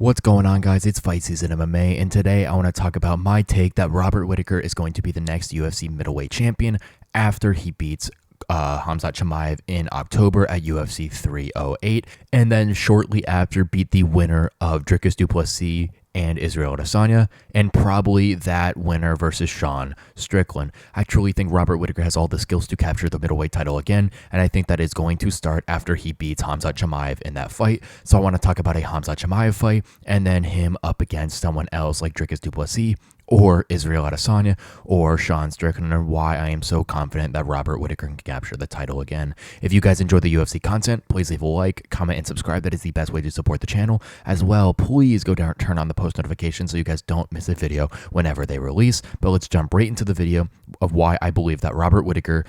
What's going on, guys? It's Fight Season MMA, and today I want to talk about my take that Robert Whittaker is going to be the next UFC middleweight champion after he beats Khamzat Chimaev in October at UFC 308, and then shortly after beat the winner of Dricus du Plessis and Israel Adesanya, and probably that winner versus Sean Strickland. I truly think Robert Whittaker has all the skills to capture the middleweight title again, and I think that is going to start after he beats Khamzat Chimaev in that fight. So I want to talk about a Khamzat Chimaev fight, and then him up against someone else like Dricus du Plessis, or Israel Adesanya, or Sean Strickland, and why I am so confident that Robert Whittaker can capture the title again. If you guys enjoy the UFC content, please leave a like, comment, and subscribe. That is the best way to support the channel. As well, please go down, turn on the post notifications so you guys don't miss a video whenever they release. But let's jump right into the video of why I believe that Robert Whittaker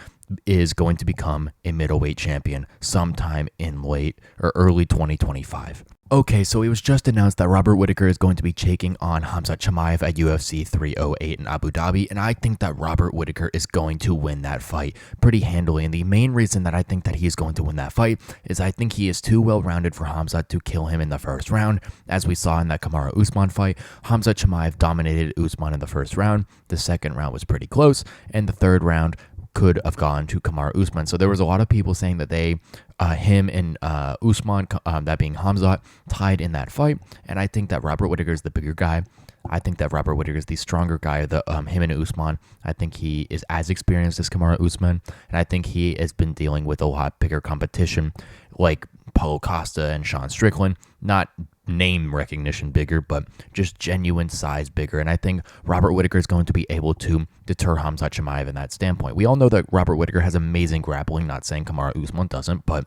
is going to become a middleweight champion sometime in late or early 2025. Okay, so it was just announced that Robert Whittaker is going to be taking on Khamzat Chimaev at UFC 308 in Abu Dhabi, and I think that Robert Whittaker is going to win that fight pretty handily. And the main reason that I think that he is going to win that fight is I think he is too well-rounded for Khamzat to kill him in the first round. As we saw in that Kamaru Usman fight, Khamzat Chimaev dominated Usman in the first round. The second round was pretty close, and the third round could have gone to Kamaru Usman. So there was a lot of people saying that him and Usman, that being Khamzat, tied in that fight. And I think that Robert Whittaker is the bigger guy. I think that Robert Whittaker is the stronger guy. Him and Usman, I think he is as experienced as Kamaru Usman, and I think he has been dealing with a lot bigger competition, like Paulo Costa and Sean Strickland. Not name recognition bigger, but just genuine size bigger. And I think Robert Whittaker is going to be able to deter Khamzat Chimaev in that standpoint. We all know that Robert Whittaker has amazing grappling, not saying Kamaru Usman doesn't, but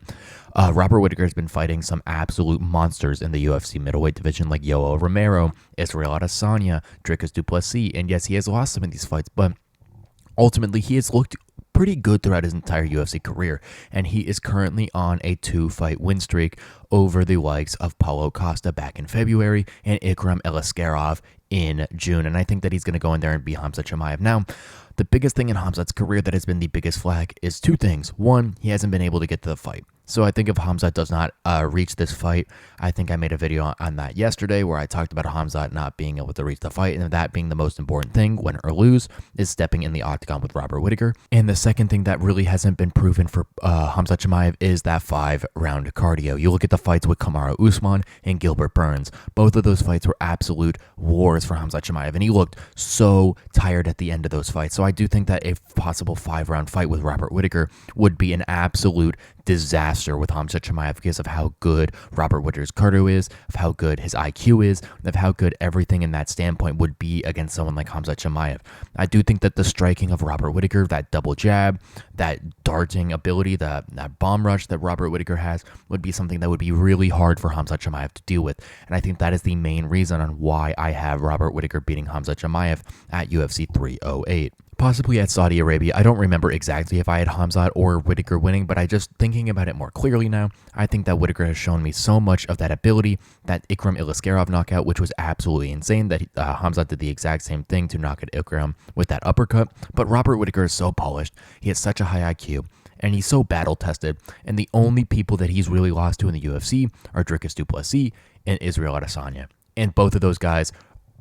Robert Whittaker has been fighting some absolute monsters in the UFC middleweight division like Yoel Romero, Israel Adesanya, Dricus du Plessis, and yes, he has lost some of these fights, but ultimately he has looked pretty good throughout his entire UFC career, and he is currently on a 2-fight win streak over the likes of Paulo Costa back in February and Ikram Eliskerov in June, and I think that he's going to go in there and beat Khamzat Chimaev. Now, the biggest thing in Khamzat's career that has been the biggest flag is two things. One, he hasn't been able to get to the fight. So I think if Khamzat does not reach this fight, I think I made a video on that yesterday where I talked about Khamzat not being able to reach the fight, and that being the most important thing, win or lose, is stepping in the octagon with Robert Whittaker. And the second thing that really hasn't been proven for Khamzat Chimaev is that 5-round cardio. You look at the fights with Kamaru Usman and Gilbert Burns. Both of those fights were absolute wars for Khamzat Chimaev, and he looked so tired at the end of those fights. So I do think that a possible 5-round fight with Robert Whittaker would be an absolute disaster with Khamzat Chimaev because of how good Robert Whittaker's cardio is, of how good his IQ is, of how good everything in that standpoint would be against someone like Khamzat Chimaev. I do think that the striking of Robert Whittaker, that double jab, that darting ability, that bomb rush that Robert Whittaker has, would be something that would be really hard for Khamzat Chimaev to deal with. And I think that is the main reason on why I have Robert Whittaker beating Khamzat Chimaev at UFC 308. Possibly at Saudi Arabia. I don't remember exactly if I had Khamzat or Whittaker winning, but I just thinking about it more clearly now, I think that Whittaker has shown me so much of that ability, that Ikram Eliskerov knockout, which was absolutely insane, that Khamzat did the exact same thing to knock at Ikram with that uppercut, but Robert Whittaker is so polished, he has such a high IQ, and he's so battle-tested, and the only people that he's really lost to in the UFC are Dricus du Plessis and Israel Adesanya. And both of those guys,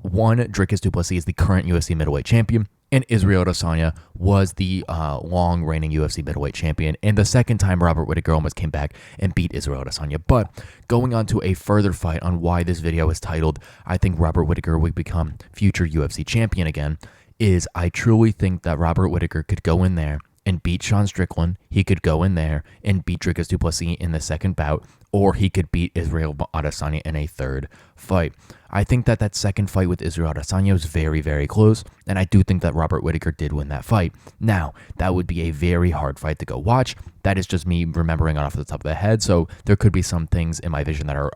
one, Dricus du Plessis is the current UFC middleweight champion, and Israel Adesanya was the long-reigning UFC middleweight champion, and the second time Robert Whittaker almost came back and beat Israel Adesanya. But going on to a further fight on why this video is titled, I think Robert Whittaker would become future UFC champion again, is I truly think that Robert Whittaker could go in there and beat Sean Strickland. He could go in there and beat Dricus du Plessis in the second bout, or he could beat Israel Adesanya in a third fight. I think that that second fight with Israel Adesanya was very, very close, and I do think that Robert Whittaker did win that fight. Now, that would be a very hard fight to go watch. That is just me remembering off the top of the head, so there could be some things in my vision that are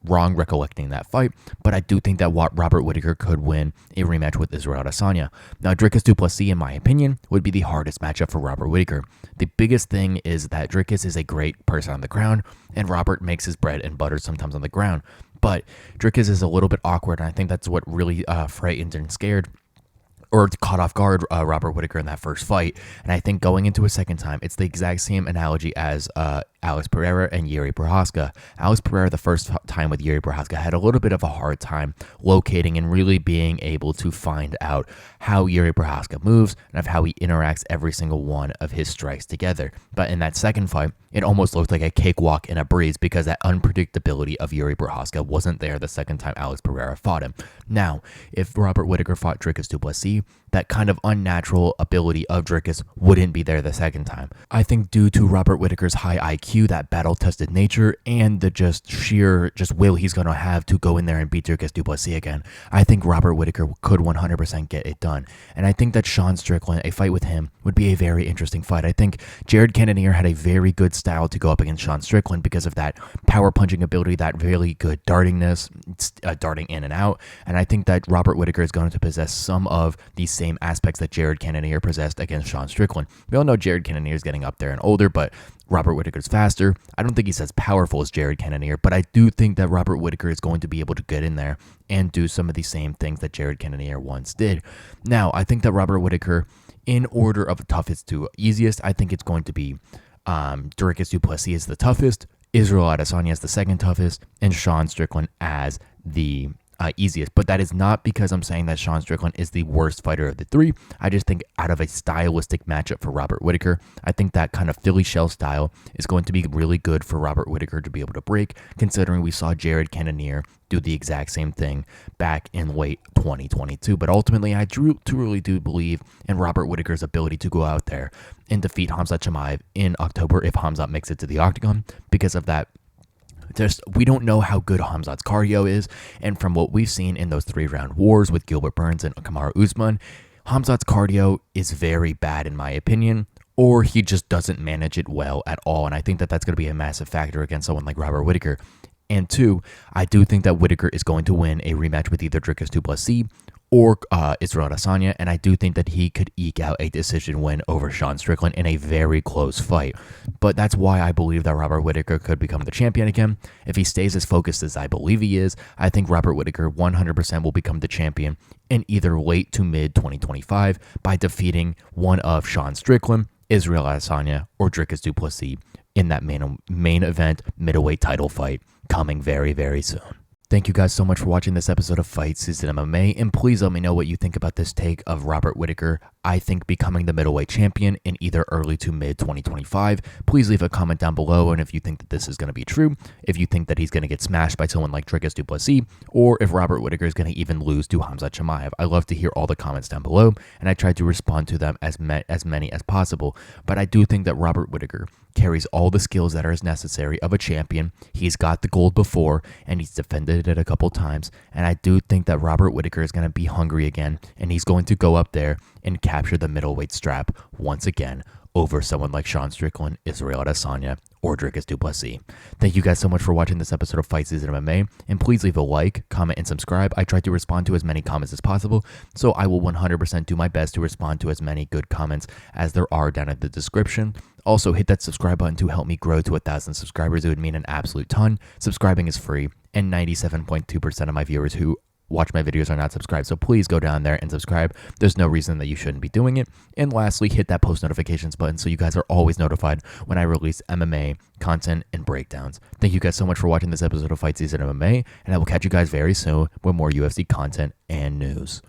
wrong recollecting that fight, but I do think that Robert Whittaker could win a rematch with Israel Adesanya. Now, Dricus du Plessis, in my opinion, would be the hardest matchup for Robert Whittaker. The biggest thing is that Dricus is a great person on the ground, and Robert makes his bread and butter sometimes on the ground. But Dricus is a little bit awkward, and I think that's what really frightened and scared or caught off guard Robert Whittaker in that first fight. And I think going into a second time, it's the exact same analogy as Alex Pereira and Yuri Prochazka. Alex Pereira, the first time with Yuri Prochazka, had a little bit of a hard time locating and really being able to find out how Yuri Prochazka moves and of how he interacts every single one of his strikes together. But in that second fight, it almost looked like a cakewalk and a breeze because that unpredictability of Yuri Prochazka wasn't there the second time Alex Pereira fought him. Now, if Robert Whittaker fought Dricus du Plessis, that kind of unnatural ability of Dricus wouldn't be there the second time. I think due to Robert Whittaker's high IQ, that battle-tested nature, and the sheer will he's going to have to go in there and beat Dricus du Plessis again, I think Robert Whittaker could 100% get it done. And I think that Sean Strickland, a fight with him, would be a very interesting fight. I think Jared Cannonier had a very good style to go up against Sean Strickland because of that power punching ability, that really good dartingness, darting in and out. And I think that Robert Whittaker is going to possess some of these same aspects that Jared Cannonier possessed against Sean Strickland. We all know Jared Cannonier is getting up there and older, but Robert Whittaker's faster. I don't think he's as powerful as Jared Cannonier, but I do think that Robert Whittaker is going to be able to get in there and do some of the same things that Jared Cannonier once did. Now, I think that Robert Whittaker, in order of toughest to easiest, I think it's going to be Dricus du Plessis as the toughest, Israel Adesanya as the second toughest, and Sean Strickland as the easiest. But that is not because I'm saying that Sean Strickland is the worst fighter of the three. I just think out of a stylistic matchup for Robert Whittaker, I think that kind of Philly shell style is going to be really good for Robert Whittaker to be able to break, considering we saw Jared Cannonier do the exact same thing back in late 2022. But ultimately, I truly do believe in Robert Whittaker's ability to go out there and defeat Khamzat Chimaev in October if Khamzat makes it to the octagon. Because of that, we don't know how good Khamzat's cardio is, and from what we've seen in those 3-round wars with Gilbert Burns and Kamaru Usman, Khamzat's cardio is very bad in my opinion, or he just doesn't manage it well at all, and I think that that's going to be a massive factor against someone like Robert Whittaker. And two, I do think that Whittaker is going to win a rematch with either Dricus du Plessis or Israel Adesanya, and I do think that he could eke out a decision win over Sean Strickland in a very close fight. But that's why I believe that Robert Whittaker could become the champion again. If he stays as focused as I believe he is, I think Robert Whittaker 100% will become the champion in either late to mid 2025 by defeating one of Sean Strickland, Israel Adesanya, or Dricus du Plessis in that main event middleweight title fight coming very, very soon. Thank you guys so much for watching this episode of Fight Season MMA, and please let me know what you think about this take of Robert Whittaker, I think, becoming the middleweight champion in either early to mid 2025. Please leave a comment down below, and if you think that this is going to be true, if you think that he's going to get smashed by someone like Dricus du Plessis, or if Robert Whittaker is going to even lose to Khamzat Chimaev. I love to hear all the comments down below, and I try to respond to them as many as possible. But I do think that Robert Whittaker carries all the skills that are as necessary of a champion. He's got the gold before, and he's defended it a couple times, and I do think that Robert Whittaker is going to be hungry again, and he's going to go up there and capture the middleweight strap once again over someone like Sean Strickland, Israel Adesanya, or Dricus du Plessis. Thank you guys so much for watching this episode of Fight Season MMA, and please leave a like, comment, and subscribe. I try to respond to as many comments as possible, so I will 100% do my best to respond to as many good comments as there are down in the description. Also, hit that subscribe button to help me grow to 1,000 subscribers. It would mean an absolute ton. Subscribing is free, and 97.2% of my viewers who watch my videos are not subscribed, so please go down there and subscribe. There's no reason that you shouldn't be doing it. And lastly, hit that post notifications button so you guys are always notified when I release MMA content and breakdowns. Thank you guys so much for watching this episode of Fight Season MMA, and I will catch you guys very soon with more UFC content and news.